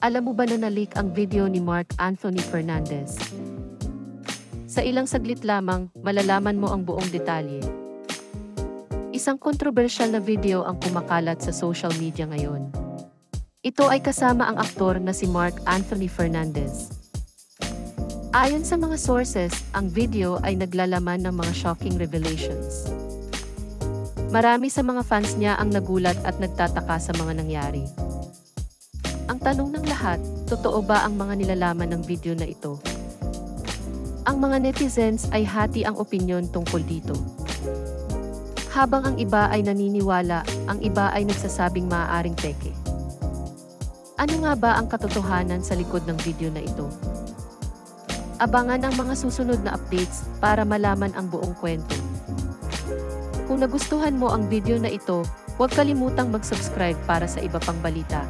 Alam mo ba na na-leak ang video ni Mark Anthony Fernandez? Sa ilang saglit lamang, malalaman mo ang buong detalye. Isang kontrobersyal na video ang kumakalat sa social media ngayon. Ito ay kasama ang aktor na si Mark Anthony Fernandez. Ayon sa mga sources, ang video ay naglalaman ng mga shocking revelations. Marami sa mga fans niya ang nagulat at nagtataka sa mga nangyari. Ang tanong ng lahat, totoo ba ang mga nilalaman ng video na ito? Ang mga netizens ay hati ang opinyon tungkol dito. Habang ang iba ay naniniwala, ang iba ay nagsasabing maaaring peke. Ano nga ba ang katotohanan sa likod ng video na ito? Abangan ang mga susunod na updates para malaman ang buong kwento. Kung nagustuhan mo ang video na ito, huwag kalimutang mag-subscribe para sa iba pang balita.